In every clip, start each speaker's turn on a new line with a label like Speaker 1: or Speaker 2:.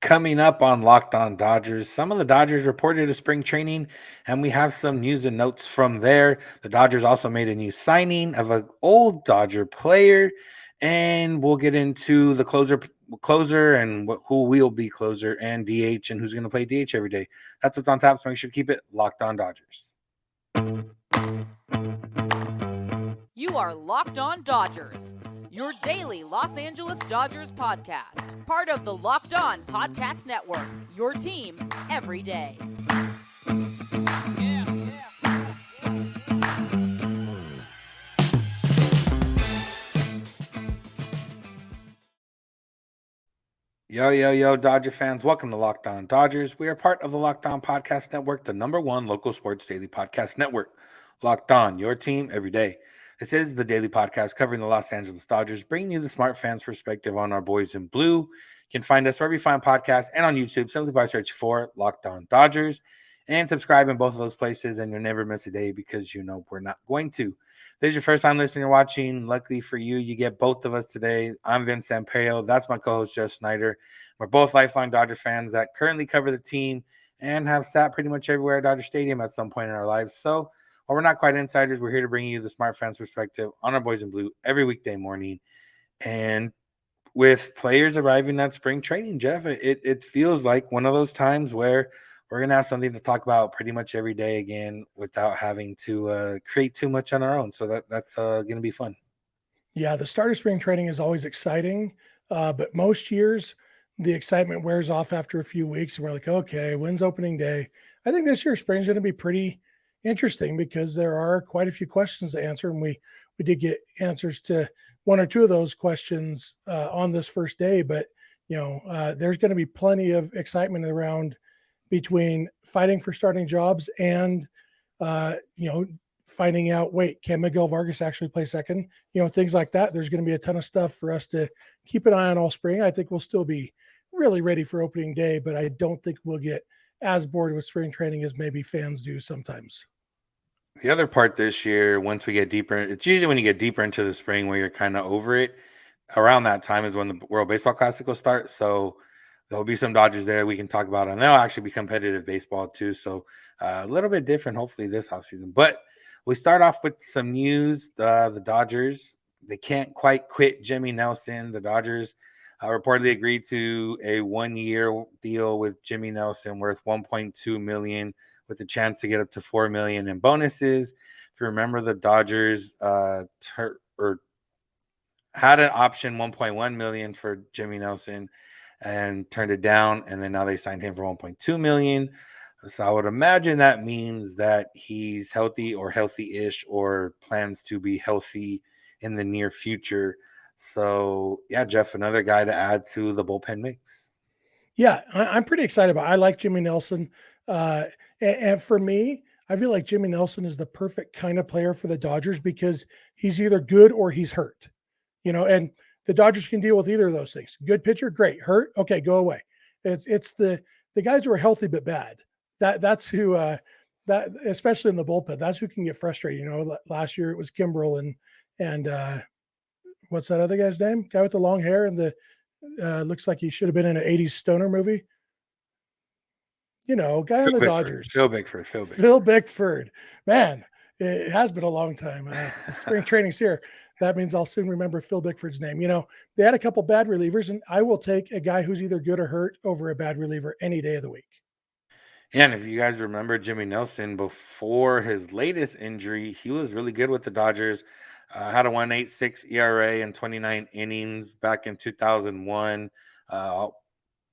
Speaker 1: Coming up on Locked On Dodgers, some of the Dodgers reported to spring training, and we have some news and notes from there. The Dodgers also made a new signing of an old Dodger player, and we'll get into the closer and who will be closer and DH and who's going to play DH every day. That's what's on tap, so make sure to keep it Locked On Dodgers.
Speaker 2: You are Locked On Dodgers, your daily Los Angeles Dodgers podcast. Part of the Locked On Podcast Network, your team every day.
Speaker 1: Yo, Dodger fans. Welcome to Locked On Dodgers. We are part of the Locked On Podcast Network, the #1 local sports daily podcast network. Locked On, your team every day. This is the daily podcast covering the Los Angeles Dodgers, bringing you the smart fans' perspective on our boys in blue. You can find us wherever you find podcasts and on YouTube simply by search for Locked On Dodgers and subscribe in both of those places, and you'll never miss a day because you know we're not going to. If this is your first time listening or watching, luckily for you, you get both of us today. I'm Vince Samperio. That's my co-host, Jeff Snider. We're both lifelong Dodger fans that currently cover the team and have sat pretty much everywhere at Dodger Stadium at some point in our lives. So while we're not quite insiders, we're here to bring you the smart fans perspective on our boys in blue every weekday morning. And with players arriving at spring training, Jeff, it feels like one of those times where we're going to have something to talk about pretty much every day again without having to create too much on our own. So that's going to be fun.
Speaker 3: Yeah, the start of spring training is always exciting, but most years the excitement wears off after a few weeks, and we're like, okay, when's opening day? I think this year spring is going to be pretty interesting because there are quite a few questions to answer, and we did get answers to one or two of those questions on this first day. But there's going to be plenty of excitement around between fighting for starting jobs and finding out, wait, can Miguel Vargas actually play second? Things like that. There's going to be a ton of stuff for us to keep an eye on all spring. I think we'll still be really ready for opening day, but I don't think we'll get as bored with spring training as maybe fans do sometimes.
Speaker 1: The other part this year, once we get deeper, it's usually when you get deeper into the spring where you're kind of over it. Around that time is when the World Baseball Classic will start. So there'll be some Dodgers there we can talk about, and they'll actually be competitive baseball too. So a little bit different, hopefully, this offseason. But we start off with some news. The Dodgers, they can't quite quit Jimmy Nelson. The Dodgers reportedly agreed to a 1-year deal with Jimmy Nelson worth $1.2 million with a chance to get up to $4 million in bonuses. If you remember, the Dodgers had an option $1.1 million for Jimmy Nelson and turned it down, and then now they signed him for $1.2 million. So I would imagine that means that he's healthy or healthy-ish or plans to be healthy in the near future. So, yeah, Jeff, another guy to add to the bullpen mix.
Speaker 3: Yeah, I'm pretty excited about it. I like Jimmy Nelson. And for me, I feel like Jimmy Nelson is the perfect kind of player for the Dodgers because he's either good or he's hurt. And the Dodgers can deal with either of those things. Good pitcher, great. Hurt, okay, go away. It's the guys who are healthy but bad. That's who that especially in the bullpen, that's who can get frustrated. Last year it was Kimbrel and what's that other guy's name? Guy with the long hair and the looks like he should have been in an 80s stoner movie. Guy on the Dodgers.
Speaker 1: Phil Bickford.
Speaker 3: Phil Bickford. Man, it has been a long time. Spring training's here. That means I'll soon remember Phil Bickford's name. They had a couple bad relievers, and I will take a guy who's either good or hurt over a bad reliever any day of the week.
Speaker 1: Yeah, and if you guys remember Jimmy Nelson, before his latest injury, he was really good with the Dodgers. Had a 1.86 ERA in 29 innings back in 2001.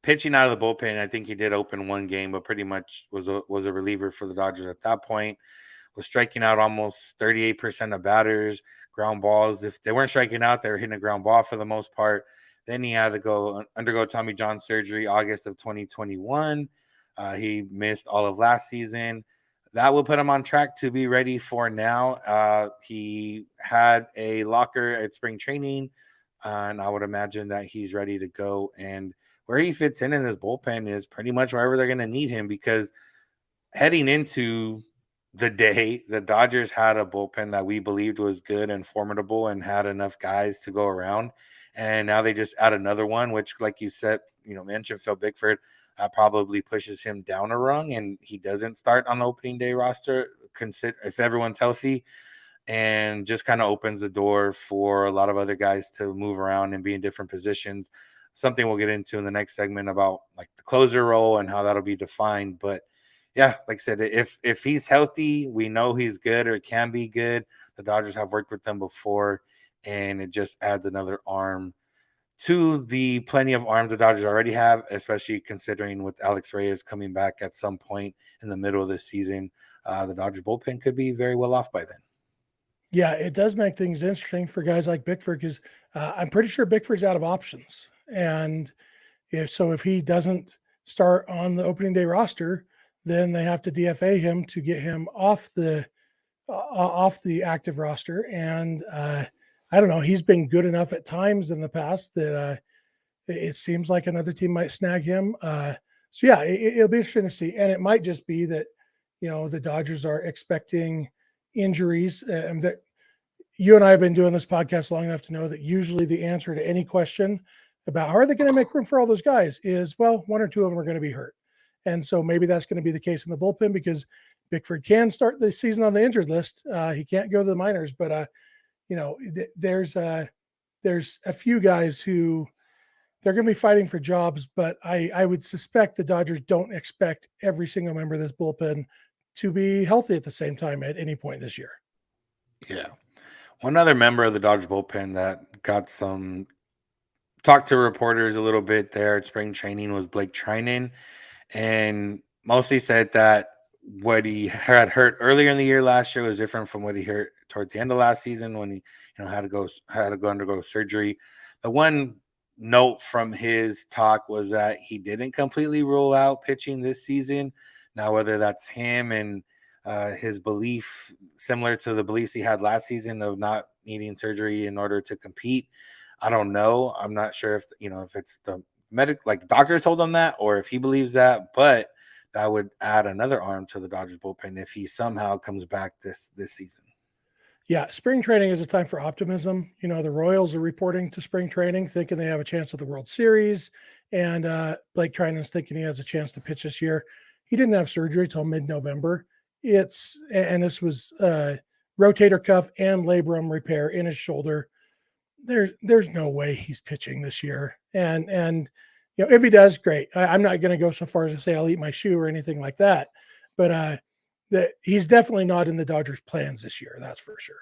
Speaker 1: Pitching out of the bullpen, I think he did open one game, but pretty much was a reliever for the Dodgers at that point. Was striking out almost 38% of batters, ground balls. If they weren't striking out, they were hitting a ground ball for the most part. Then he had to undergo Tommy John surgery August of 2021. He missed all of last season. That will put him on track to be ready for now. He had a locker at spring training, and I would imagine that he's ready to go. And where he fits in this bullpen is pretty much wherever they're going to need him, because heading into the day, the Dodgers had a bullpen that we believed was good and formidable and had enough guys to go around. and now they just add another one, which, like you said, mentioned Phil Bickford, probably pushes him down a rung, and he doesn't start on the opening day roster. Consider if everyone's healthy, and just kind of opens the door for a lot of other guys to move around and be in different positions. Something we'll get into in the next segment about like the closer role and how that'll be defined. But yeah, like I said, if he's healthy, we know he's good or can be good. The Dodgers have worked with them before, and it just adds another arm to the plenty of arms the Dodgers already have, especially considering with Alex Reyes coming back at some point in the middle of the season. The Dodgers bullpen could be very well off by then.
Speaker 3: Yeah, it does make things interesting for guys like Bickford because I'm pretty sure Bickford's out of options. And if he doesn't start on the opening day roster, then they have to DFA him to get him off the active roster. And I don't know, he's been good enough at times in the past that it seems like another team might snag him. So yeah, it'll be interesting to see. And it might just be that the Dodgers are expecting injuries, and that you and I have been doing this podcast long enough to know that usually the answer to any question about how are they going to make room for all those guys is, well, one or two of them are going to be hurt. And so maybe that's going to be the case in the bullpen because Bickford can start the season on the injured list. He can't go to the minors, but there's a few guys who they're going to be fighting for jobs, but I would suspect the Dodgers don't expect every single member of this bullpen to be healthy at the same time at any point this year.
Speaker 1: Yeah. One other member of the Dodgers bullpen that got some talked to reporters a little bit there at spring training was Blake Trinan, and mostly said that what he had hurt earlier in the year last year was different from what he hurt toward the end of last season when he had to go undergo surgery. The one note from his talk was that he didn't completely rule out pitching this season. Now, whether that's him and his belief similar to the beliefs he had last season of not needing surgery in order to compete, I don't know. I'm not sure if it's the like doctors told him that or if he believes that, but that would add another arm to the Dodgers bullpen if he somehow comes back this season.
Speaker 3: Yeah, spring training is a time for optimism. The Royals are reporting to spring training thinking they have a chance at the World Series, and Blake Trinan's thinking he has a chance to pitch this year. He didn't have surgery till mid-November. This was rotator cuff and labrum repair in his shoulder. There's no way he's pitching this year, and if he does, great. I'm not going to go so far as to say I'll eat my shoe or anything like that, but that he's definitely not in the Dodgers' plans this year. That's for sure.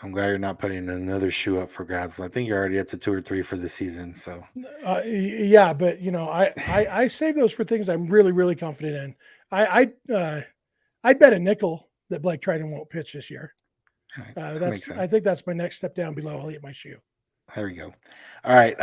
Speaker 1: I'm glad you're not putting another shoe up for grabs. I think you're already up to 2 or 3 for the season. So
Speaker 3: yeah, but I save those for things I'm really, really confident in. I'd bet a nickel that Blake Trinan won't pitch this year.
Speaker 1: That makes sense.
Speaker 3: I think that's my next step down below. I'll eat my shoe.
Speaker 1: There we go. All right.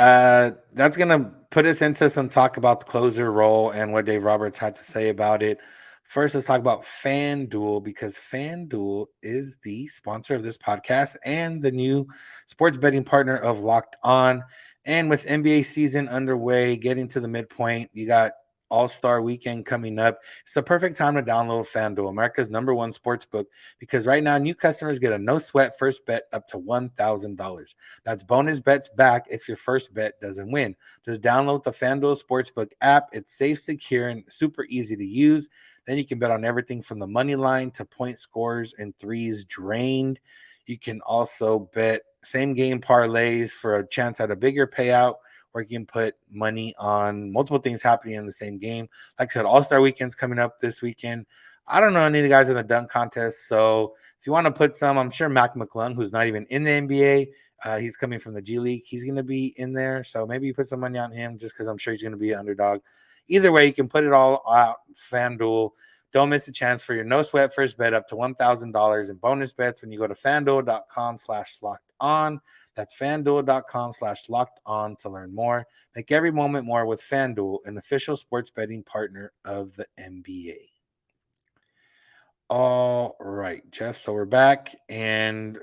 Speaker 1: That's going to put us into some talk about the closer role and what Dave Roberts had to say about it. First, let's talk about FanDuel because FanDuel is the sponsor of this podcast and the new sports betting partner of Locked On. And with NBA season underway, getting to the midpoint, you got All-Star Weekend coming up. It's the perfect time to download FanDuel, America's #1 sports book, because right now new customers get a no-sweat first bet up to $1,000. That's bonus bets back if your first bet doesn't win. Just download the FanDuel Sportsbook app. It's safe, secure, and super easy to use. Then you can bet on everything from the money line to point scores and threes drained. You can also bet same-game parlays for a chance at a bigger payout, where you can put money on multiple things happening in the same game. Like I said, All-Star Weekend's coming up this weekend. I don't know any of the guys in the dunk contest, so if you want to put some, I'm sure Mac McClung, who's not even in the NBA, he's coming from the G League, he's going to be in there, so maybe you put some money on him just because I'm sure he's going to be an underdog. Either way, you can put it all out. FanDuel. Don't miss a chance for your no-sweat first bet up to $1,000 in bonus bets when you go to FanDuel.com/locked-on. That's FanDuel.com/locked-on to learn more. Make every moment more with FanDuel, an official sports betting partner of the NBA. All right, Jeff. So we're back and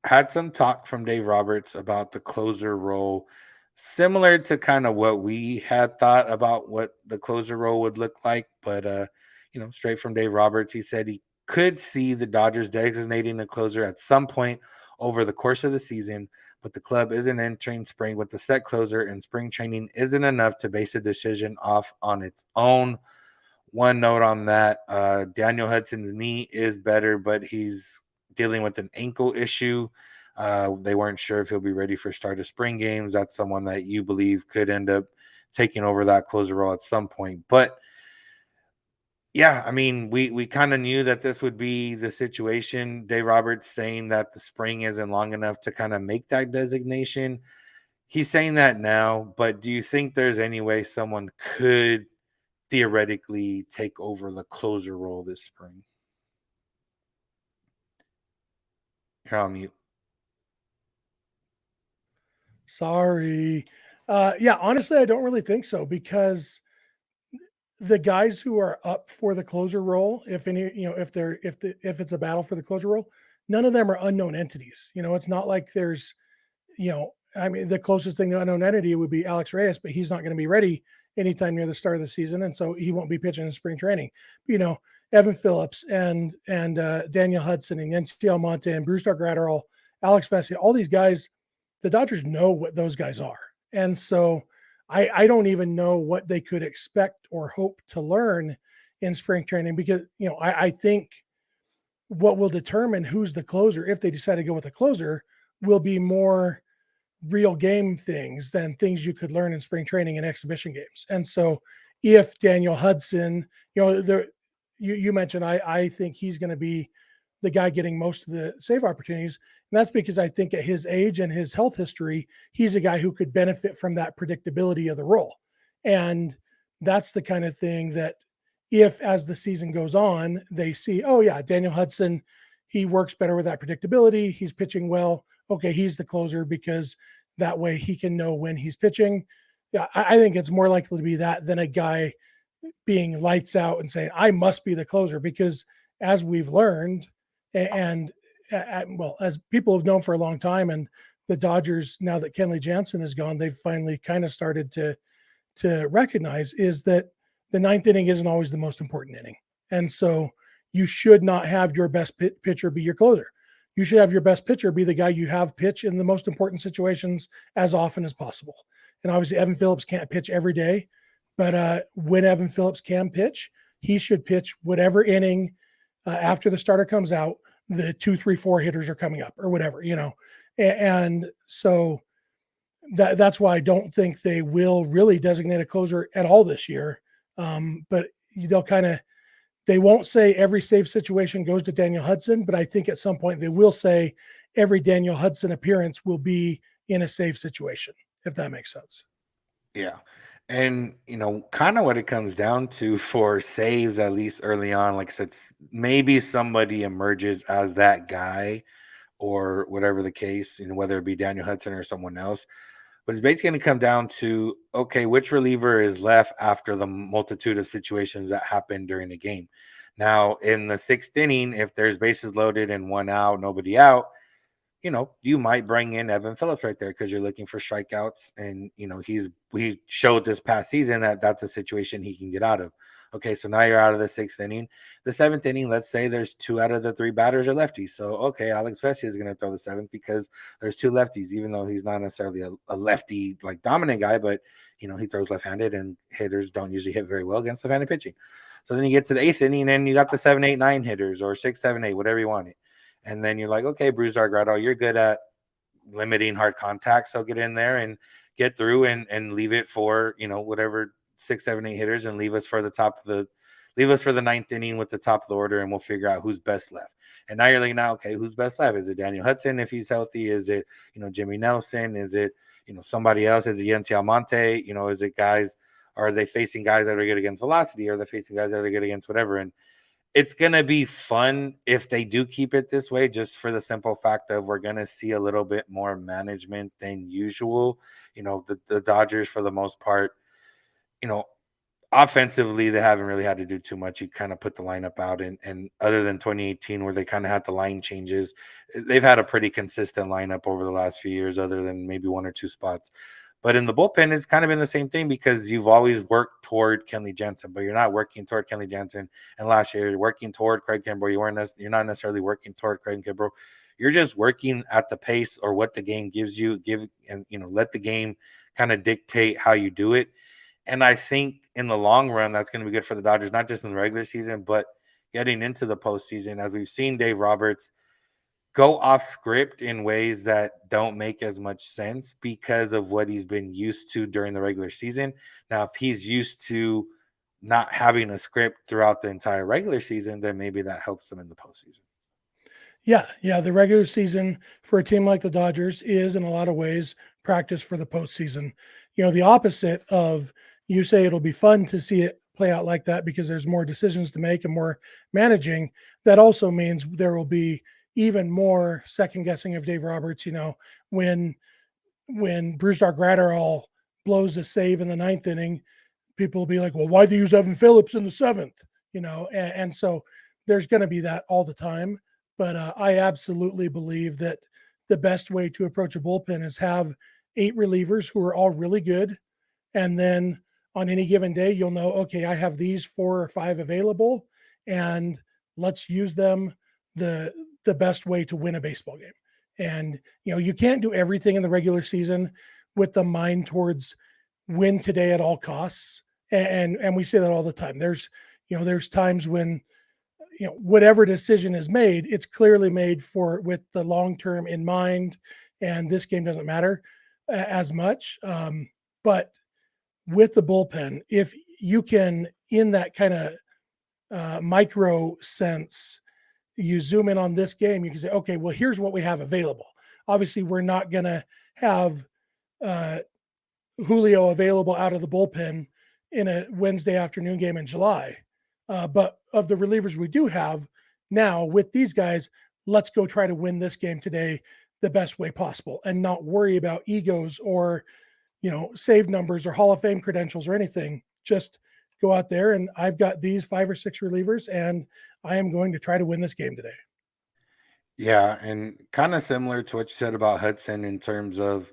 Speaker 1: had some talk from Dave Roberts about the closer role, similar to kind of what we had thought about what the closer role would look like. But, straight from Dave Roberts, he said he could see the Dodgers designating a closer at some point over the course of the season, but the club isn't entering spring with the set closer, and spring training isn't enough to base a decision off on its own. One note on that, Daniel Hudson's knee is better, but he's dealing with an ankle issue. They weren't sure if he'll be ready for start of spring games. That's someone that you believe could end up taking over that closer role at some point. But yeah, I mean, we kind of knew that this would be the situation. Dave Roberts saying that the spring isn't long enough to kind of make that designation. He's saying that now, but do you think there's any way someone could theoretically take over the closer role this spring? You're on mute.
Speaker 3: Sorry. Yeah, honestly, I don't really think so because the guys who are up for the closer role, if any, if it's a battle for the closer role, none of them are unknown entities. It's not like there's, I mean, the closest thing to unknown entity would be Alex Reyes, but he's not going to be ready anytime near the start of the season, and so he won't be pitching in spring training. Evan Phillips and Daniel Hudson and Yancy Almonte and Bruce Gratterall, Alex Vesia, all these guys, the Dodgers know what those guys are, and so I don't even know what they could expect or hope to learn in spring training because I think what will determine who's the closer if they decide to go with a closer will be more real game things than things you could learn in spring training and exhibition games. And so if Daniel Hudson, you mentioned, I think he's going to be the guy getting most of the save opportunities. And that's because I think at his age and his health history, he's a guy who could benefit from that predictability of the role. And that's the kind of thing that if, as the season goes on, they see, oh yeah, Daniel Hudson, he works better with that predictability. He's pitching well. Okay, he's the closer because that way he can know when he's pitching. Yeah, I think it's more likely to be that than a guy being lights out and saying, I must be the closer, because as we've learned, and well, as people have known for a long time, and the Dodgers, now that Kenley Jansen is gone, they've finally kind of started to recognize is that the ninth inning isn't always the most important inning. And so you should not have your best pitcher be your closer. You should have your best pitcher be the guy you have pitch in the most important situations as often as possible. And obviously Evan Phillips can't pitch every day, but when Evan Phillips can pitch, he should pitch whatever inning after the starter comes out, the 2, 3, 4 hitters are coming up or whatever, And so that's why I don't think they will really designate a closer at all this year. But they won't say every save situation goes to Daniel Hudson, but I think at some point they will say every Daniel Hudson appearance will be in a save situation, if that makes sense.
Speaker 1: Yeah. And, kind of what it comes down to for saves, at least early on, like I said, maybe somebody emerges as that guy or whatever the case, whether it be Daniel Hudson or someone else. But it's basically going to come down to, okay, which reliever is left after the multitude of situations that happen during the game. Now, in the sixth inning, if there's bases loaded and one out, nobody out, you might bring in Evan Phillips right there because you're looking for strikeouts. And, we showed this past season that that's a situation he can get out of. Okay, so now you're out of the sixth inning. The seventh inning, let's say there's 2 out of the 3 batters are lefties. So, okay, Alex Vesia is going to throw the seventh because there's 2 lefties, even though he's not necessarily a lefty, like, dominant guy, but, he throws left-handed and hitters don't usually hit very well against left-handed pitching. So then you get to the 8th inning and you got the 7, 8, 9 hitters or 6, 7, 8, whatever you want it. And then you're like, okay, Bruce Gratterall, you're good at limiting hard contact. So get in there and get through and leave it for, whatever 6, 7, 8 hitters and leave us for the 9th inning with the top of the order, and we'll figure out who's best left. And now you're like, okay, who's best left? Is it Daniel Hudson if he's healthy? Is it, Jimmy Nelson? Is it, somebody else? Is it Yancy Almonte? Is it guys? Are they facing guys that are good against velocity? Are they facing guys that are good against whatever? And it's going to be fun if they do keep it this way, just for the simple fact of we're going to see a little bit more management than usual. The Dodgers, for the most part, offensively, they haven't really had to do too much. You kind of put the lineup out, and other than 2018, where they kind of had the line changes, they've had a pretty consistent lineup over the last few years, other than maybe 1 or 2 spots. But in the bullpen, it's kind of been the same thing because you've always worked toward Kenley Jansen, but you're not working toward Kenley Jansen. And last year, you're working toward Craig Kimbrell. You're not necessarily working toward Craig Kimbrell. You're just working at the pace or what the game gives you, let the game kind of dictate how you do it. And I think in the long run, that's going to be good for the Dodgers, not just in the regular season, but getting into the postseason. As we've seen Dave Roberts go off script in ways that don't make as much sense because of what he's been used to during the regular season. Now, if he's used to not having a script throughout the entire regular season, then maybe that helps him in the postseason.
Speaker 3: Yeah. The regular season for a team like the Dodgers is, in a lot of ways, practice for the postseason. The opposite of, you say it'll be fun to see it play out like that because there's more decisions to make and more managing. That also means there will be even more second guessing of Dave Roberts. When Brusdar Graterol blows a save in the ninth inning, people will be like, well, why'd they use Evan Phillips in the seventh? And so there's going to be that all the time. But I absolutely believe that the best way to approach a bullpen is have 8 relievers who are all really good. And then on any given day, you'll know, okay, I have these 4 or 5 available, and let's use them the best way to win a baseball game. And, you can't do everything in the regular season with the mind towards win today at all costs. And we say that all the time. There's times when, whatever decision is made, it's clearly made with the long term in mind, and this game doesn't matter as much. But with the bullpen, if you can, in that kind of micro sense, you zoom in on this game, you can say, okay, well, here's what we have available. Obviously, we're not going to have Julio available out of the bullpen in a Wednesday afternoon game in July. But of the relievers we do have now with these guys, let's go try to win this game today the best way possible and not worry about egos or, save numbers or Hall of Fame credentials or anything. Just go out there, and I've got these 5 or 6 relievers, and I am going to try to win this game today.
Speaker 1: Yeah, and kind of similar to what you said about Hudson in terms of,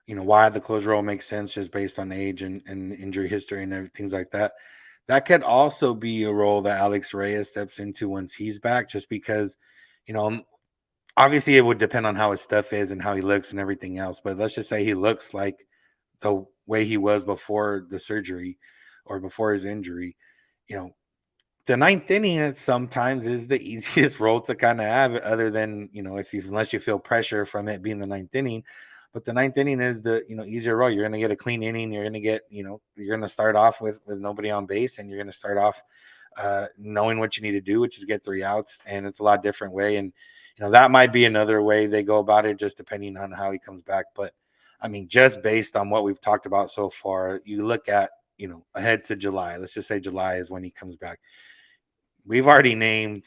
Speaker 1: why the closer role makes sense just based on age and injury history and things like that. That could also be a role that Alex Reyes steps into once he's back, just because, obviously it would depend on how his stuff is and how he looks and everything else. But let's just say he looks like the way he was before the surgery or before his injury. The ninth inning sometimes is the easiest role to kind of have, other than, unless you feel pressure from it being the ninth inning. But the ninth inning is the, easier role. You're going to get a clean inning. You're going to get, you're going to start off with nobody on base, and you're going to start off knowing what you need to do, which is get 3 outs. And it's a lot different way. And, that might be another way they go about it, just depending on how he comes back. But I mean, just based on what we've talked about so far, you look at, ahead to July. Let's just say July is when he comes back. We've already named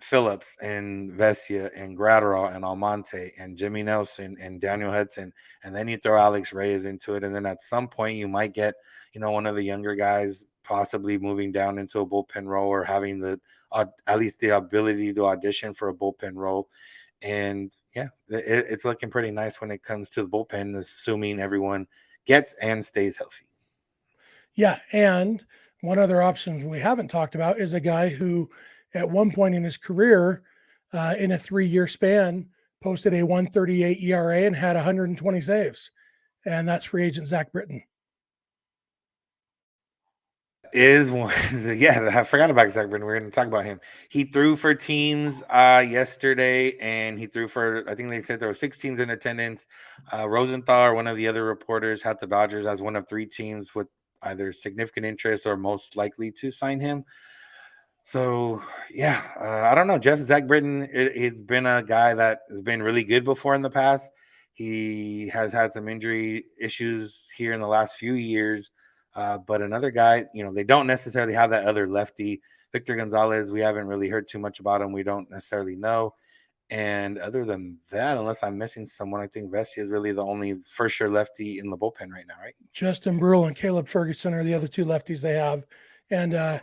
Speaker 1: Phillips and Vesia and Graterol and Almonte and Jimmy Nelson and Daniel Hudson, and then you throw Alex Reyes into it, and then at some point you might get, one of the younger guys possibly moving down into a bullpen role or having the at least the ability to audition for a bullpen role. And yeah, it's looking pretty nice when it comes to the bullpen, assuming everyone gets and stays healthy.
Speaker 3: Yeah, and one other option we haven't talked about is a guy who, at one point in his career, in a 3-year span, posted a 1.38 ERA and had 120 saves, and that's free agent Zach Britton.
Speaker 1: Is one, yeah, I forgot about Zach Britton. We're going to talk about him. He threw for teams yesterday, and he threw for, I think they said there were 6 teams in attendance. Rosenthal, one of the other reporters, had the Dodgers as one of 3 teams with either significant interest or most likely to sign him. So, yeah, I don't know. Zach Britton, he's been a guy that has been really good before in the past. He has had some injury issues here in the last few years. But another guy, they don't necessarily have that other lefty. Victor Gonzalez, we haven't really heard too much about him. We don't necessarily know. And other than that, unless I'm missing someone, I think Vesia is really the only for sure lefty in the bullpen right now, right?
Speaker 3: Justin Brule and Caleb Ferguson are the other 2 lefties they have. And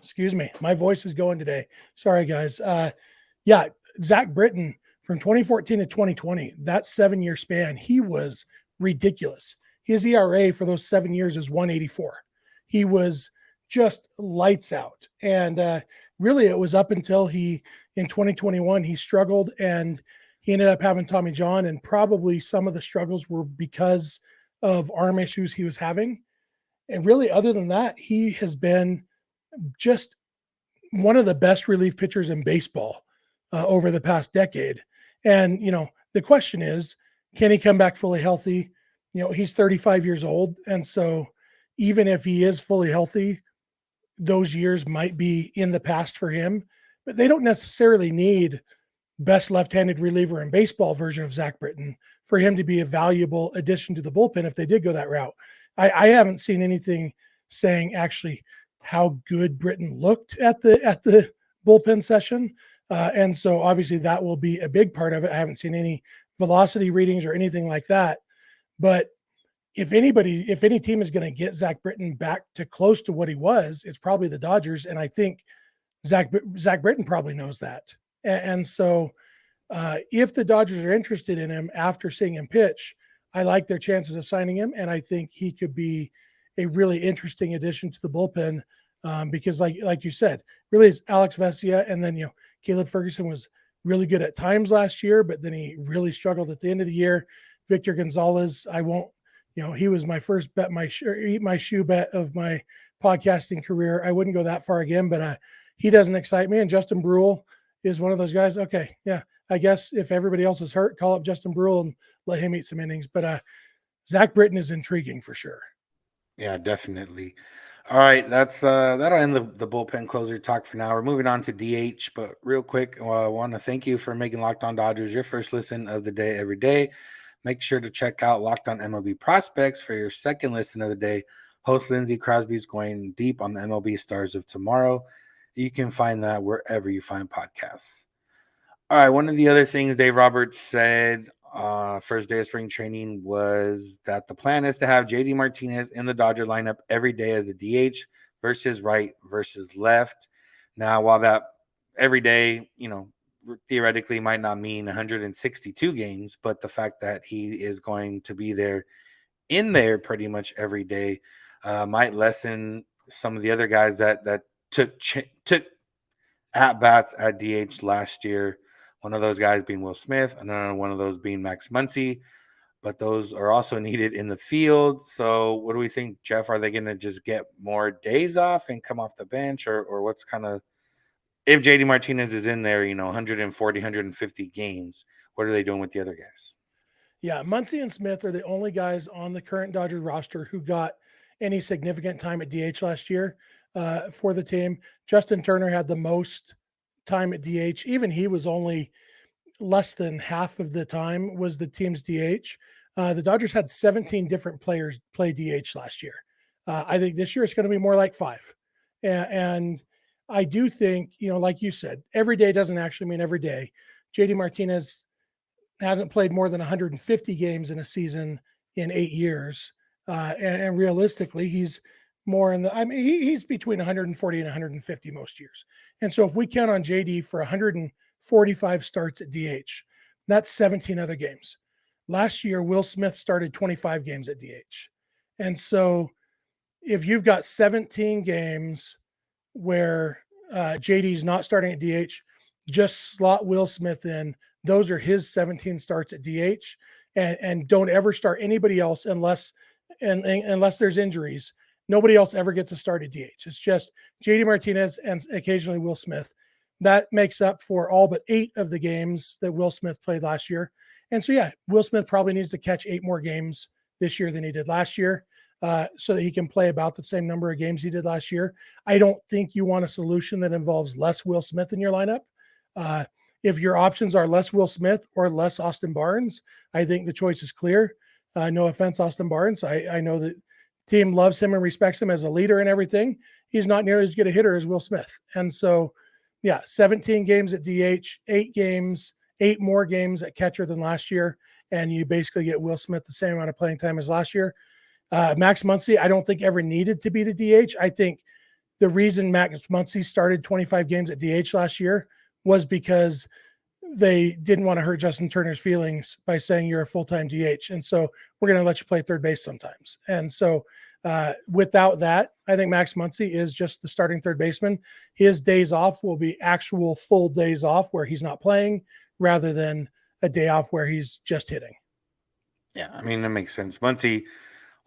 Speaker 3: excuse me, my voice is going today. Sorry, guys. Yeah, Zach Britton from 2014 to 2020, that 7-year span, he was ridiculous. His ERA for those 7 years is 1.84. He was just lights out. And really it was up until in 2021, he struggled and he ended up having Tommy John, and probably some of the struggles were because of arm issues he was having. And really, other than that, he has been just one of the best relief pitchers in baseball over the past decade. And, the question is, can he come back fully healthy? He's 35 years old. And so even if he is fully healthy, those years might be in the past for him, but they don't necessarily need best left-handed reliever in baseball version of Zach Britton for him to be a valuable addition to the bullpen if they did go that route. I haven't seen anything saying actually how good Britton looked at the bullpen session. And so obviously that will be a big part of it. I haven't seen any velocity readings or anything like that. But if any team is going to get Zach Britton back to close to what he was, it's probably the Dodgers. And I think Zach Britton probably knows that. And so if the Dodgers are interested in him after seeing him pitch, I like their chances of signing him. And I think he could be a really interesting addition to the bullpen because like you said, really it's Alex Vesia. And then, Caleb Ferguson was really good at times last year, but then he really struggled at the end of the year. Victor Gonzalez, he was my first eat my shoe bet of my podcasting career. I wouldn't go that far again, but he doesn't excite me. And Justin Brule is one of those guys. Okay. Yeah. I guess if everybody else is hurt, call up Justin Brule and let him eat some innings. But Zach Britton is intriguing for sure.
Speaker 1: Yeah, definitely. All right, that'll end the bullpen closer talk for now. We're moving on to DH, but real quick, I want to thank you for making Locked On Dodgers your first listen of the day every day. Make sure to check out Locked On MLB Prospects for your second listen of the day. Host Lindsey Crosby is going deep on the MLB stars of tomorrow. You can find that wherever you find podcasts. All right, one of the other things Dave Roberts said first day of spring training was that the plan is to have JD Martinez in the Dodger lineup every day as a DH versus right versus left. Now, while that every day, theoretically might not mean 162 games, but the fact that he is going to be in there pretty much every day might lessen some of the other guys that took at bats at DH last year. One of those guys being Will Smith, another one of those being Max Muncy, but those are also needed in the field. So what do we think, Jeff? Are they going to just get more days off and come off the bench, or what's kind of, if JD Martinez is in there, 140, 150 games, what are they doing with the other guys?
Speaker 3: Yeah, Muncy and Smith are the only guys on the current Dodger roster who got any significant time at DH last year for the team. Justin Turner had the most time at DH. Even he was only less than half of the time was the team's DH. The Dodgers had 17 different players play DH last year. I think this year it's going to be more like 5. And I do think, like you said, every day doesn't actually mean every day. JD Martinez hasn't played more than 150 games in a season in 8 years. And realistically, he's more he's between 140 and 150 most years. And so if we count on JD for 145 starts at DH, that's 17 other games. Last year, Will Smith started 25 games at DH. And so if you've got 17 games where JD's not starting at DH, just slot Will Smith in. Those are his 17 starts at DH, and don't ever start anybody else unless there's injuries. Nobody else ever gets a start at DH. It's just JD Martinez and occasionally Will Smith. That makes up for all but 8 of the games that Will Smith played last year. And so, yeah, Will Smith probably needs to catch 8 more games this year than he did last year so that he can play about the same number of games he did last year. I don't think you want a solution that involves less Will Smith in your lineup. If your options are less Will Smith or less Austin Barnes, I think the choice is clear. No offense, Austin Barnes. I know that team loves him and respects him as a leader and everything. He's not nearly as good a hitter as Will Smith. And so, yeah, 17 games at DH, 8 more games at catcher than last year. And you basically get Will Smith the same amount of playing time as last year. Max Muncy, I don't think ever needed to be the DH. I think the reason Max Muncy started 25 games at DH last year was because they didn't want to hurt Justin Turner's feelings by saying you're a full-time DH. And so we're going to let you play third base sometimes. And so Without that, I think Max Muncy is just the starting third baseman. His days off will be actual full days off where he's not playing rather than a day off where he's just hitting.
Speaker 1: Yeah, I mean, that makes sense. Muncy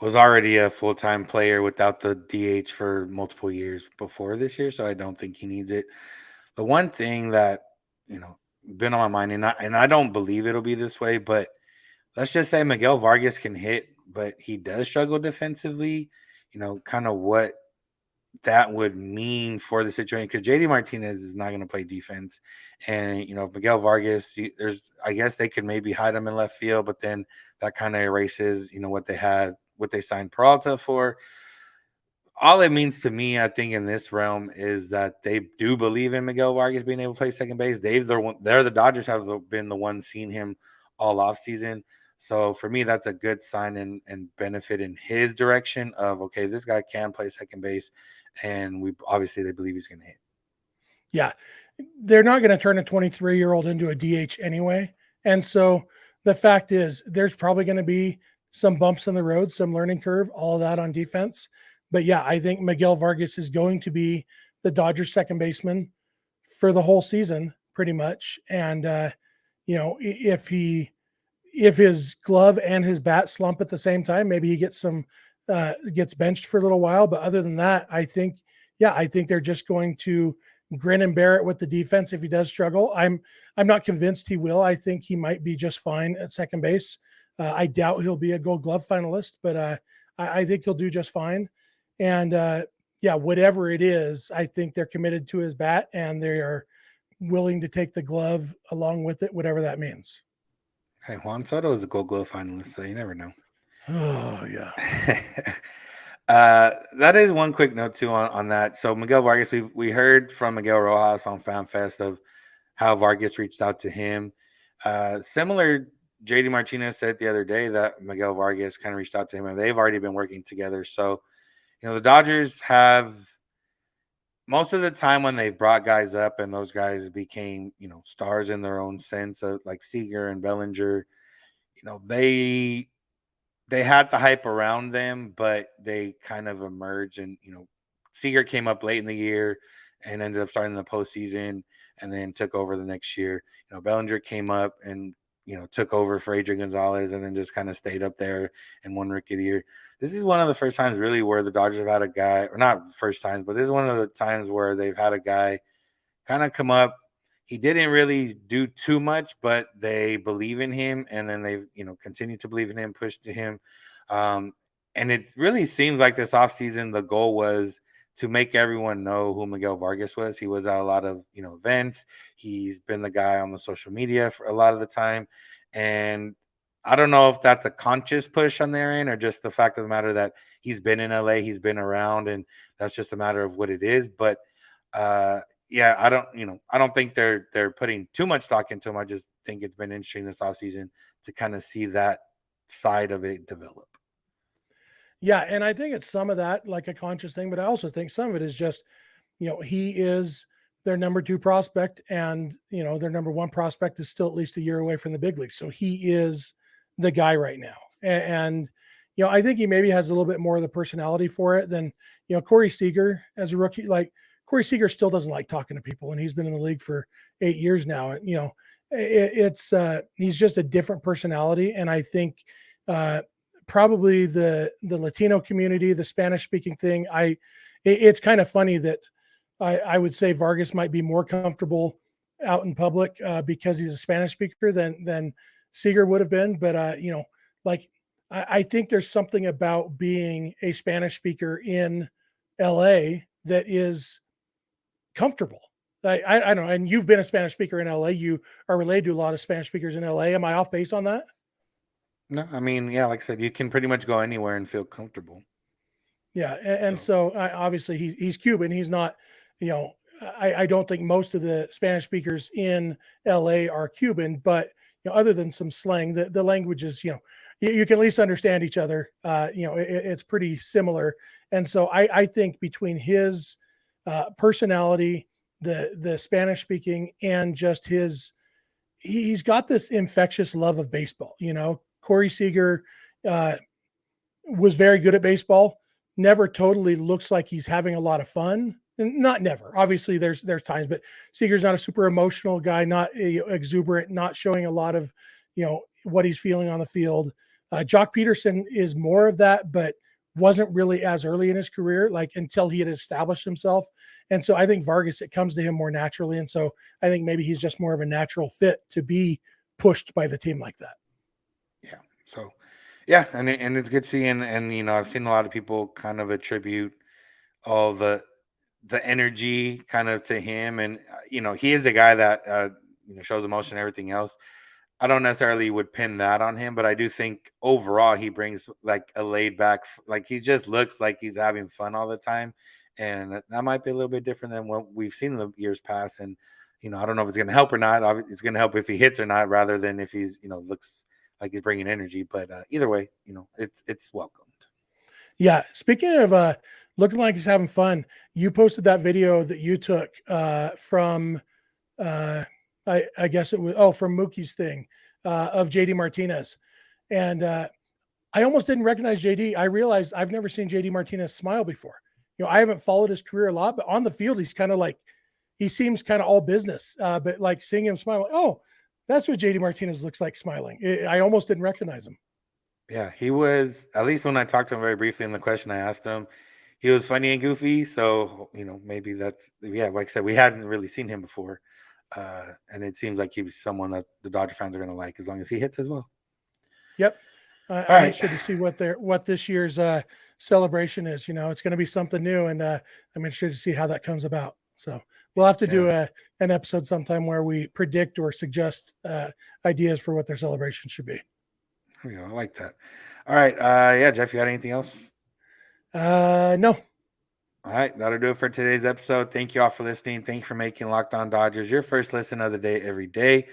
Speaker 1: was already a full-time player without the DH for multiple years before this year, so I don't think he needs it. The one thing that, you know, been on my mind, and I don't believe it'll be this way, but let's just say Miguel Vargas can hit, but he does struggle defensively. Kind of what that would mean for the situation, because JD Martinez is not going to play defense, and if Miguel Vargas, I guess they could maybe hide him in left field, but then that kind of erases what they signed Peralta for. All it means to me, I think, in this realm is that they do believe in Miguel Vargas being able to play second base. They're the Dodgers have been the ones seeing him all off season. So for me, that's a good sign and benefit in his direction of, okay, this guy can play second base, and they believe he's going to hit.
Speaker 3: Yeah, they're not going to turn a 23-year-old into a DH anyway. And so the fact is, there's probably going to be some bumps in the road, some learning curve, all of that on defense. But yeah, I think Miguel Vargas is going to be the Dodgers second baseman for the whole season, pretty much. And if his glove and his bat slump at the same time, maybe he gets benched for a little while. But other than that, I think they're just going to grin and bear it with the defense if he does struggle. I'm not convinced he will. I think he might be just fine at second base. I doubt he'll be a Gold Glove finalist, but I think he'll do just fine. And whatever it is, I think they're committed to his bat and they are willing to take the glove along with it, whatever that means.
Speaker 1: Hey, Juan Soto is a Gold Glove finalist, so you never know.
Speaker 3: Oh, yeah.
Speaker 1: That is one quick note too on that. So Miguel Vargas, we heard from Miguel Rojas on FanFest of how Vargas reached out to him. Similar, JD Martinez said the other day that Miguel Vargas kind of reached out to him, and they've already been working together. So, the Dodgers have most of the time when they've brought guys up and those guys became, stars in their own sense, of like Seager and Bellinger, they had the hype around them, but they kind of emerged. And, Seager came up late in the year and ended up starting the postseason and then took over the next year. Bellinger came up and, took over for Adrian Gonzalez and then just kind of stayed up there and won Rookie of the Year. This is one of the first times really where the Dodgers have had a guy, or not first times, but this is one of the times where they've had a guy kind of come up. He didn't really do too much, but they believe in him, and then they've continued to believe in him, pushed to him. And it really seems like this offseason, the goal was to make everyone know who Miguel Vargas was. He was at a lot of events. He's been the guy on the social media for a lot of the time. And I don't know if that's a conscious push on their end or just the fact of the matter that he's been in LA, he's been around, and that's just a matter of what it is. But I don't think they're putting too much stock into him. I just think it's been interesting this offseason to kind of see that side of it develop.
Speaker 3: Yeah, and I think it's some of that, like a conscious thing, but I also think some of it is just, he is their number 2 prospect, and their number 1 prospect is still at least a year away from the big league. So he is the guy right now. And I think he maybe has a little bit more of the personality for it than, Corey Seager as a rookie. Like, Corey Seager still doesn't like talking to people, and he's been in the league for 8 years now. And, he's just a different personality. And I think, probably the Latino community, the Spanish speaking thing. It's kind of funny that I would say Vargas might be more comfortable out in public because he's a Spanish speaker than Seager would have been. But I think there's something about being a Spanish speaker in LA that is comfortable. I don't know. And you've been a Spanish speaker in LA. You are related to a lot of Spanish speakers in LA. Am I off base on that?
Speaker 1: No, I mean, yeah, like I said, you can pretty much go anywhere and feel comfortable.
Speaker 3: Yeah, and so obviously he's Cuban. He's not, I don't think most of the Spanish speakers in LA are Cuban, but other than some slang, the language is, you can at least understand each other. It's pretty similar, and so I think between his personality, the Spanish speaking, and just he's got this infectious love of baseball. Corey Seager was very good at baseball, never totally looks like he's having a lot of fun. And not never. Obviously, there's times, but Seager's not a super emotional guy, not exuberant, not showing a lot of what he's feeling on the field. Jock Peterson is more of that, but wasn't really as early in his career, like until he had established himself. And so I think Vargas, it comes to him more naturally. And so I think maybe he's just more of a natural fit to be pushed by the team like that.
Speaker 1: Yeah. So, yeah, and it's good seeing, and I've seen a lot of people kind of attribute all the energy kind of to him, and he is a guy that shows emotion and everything else. I don't necessarily would pin that on him, but I do think overall he brings like a laid back, like he just looks like he's having fun all the time, and that might be a little bit different than what we've seen in the years past. And I don't know if it's going to help or not. It's going to help if he hits or not, rather than if he's looks like he's bringing energy. But either way, it's welcomed.
Speaker 3: Yeah. Speaking of looking like he's having fun, you posted that video that you took from I guess it was from Mookie's thing of JD Martinez. And I almost didn't recognize JD. I realized I've never seen JD Martinez smile before. I haven't followed his career a lot, but on the field, he's kind of like, he seems kind of all business. But like seeing him smile, like, oh, that's what JD Martinez looks like smiling. I almost didn't recognize him.
Speaker 1: Yeah, he was, at least when I talked to him very briefly in the question I asked him, he was funny and goofy. So, maybe that's, yeah, like I said, we hadn't really seen him before. And it seems like he's someone that the Dodger fans are going to like as long as he hits as well.
Speaker 3: Yep. I'm interested to see what this year's celebration is. It's going to be something new, and I'm interested to see how that comes about. So we'll have to do an episode sometime where we predict or suggest ideas for what their celebration should be.
Speaker 1: There we go. I like that. All right. Yeah, Jeff, you got anything else?
Speaker 3: No.
Speaker 1: All right, that'll do it for today's episode. Thank you all for listening. Thank you for making Locked On Dodgers your first listen of the day every day.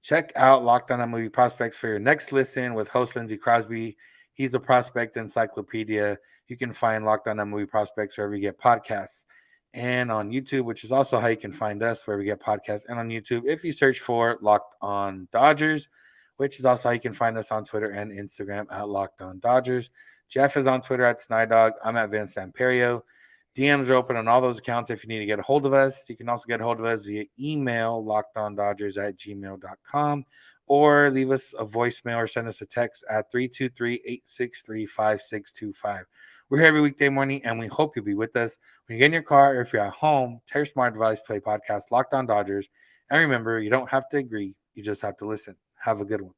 Speaker 1: Check out Locked On Movie Prospects for your next listen with host Lindsey Crosby. He's a prospect encyclopedia. You can find Locked On Movie Prospects wherever you get podcasts and on YouTube, which is also how you can find us wherever you get podcasts and on YouTube if you search for Locked On Dodgers, which is also how you can find us on Twitter and Instagram at Locked On Dodgers. Jeff is on Twitter at Snider. I'm at Samperio. DMs are open on all those accounts if you need to get a hold of us. You can also get a hold of us via email, lockedondodgers@gmail.com, or leave us a voicemail or send us a text at 323-863-5625. We're here every weekday morning, and we hope you'll be with us. When you get in your car or if you're at home, tear smart device, play podcast Locked On Dodgers. And remember, you don't have to agree. You just have to listen. Have a good one.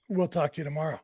Speaker 3: We'll talk to you tomorrow.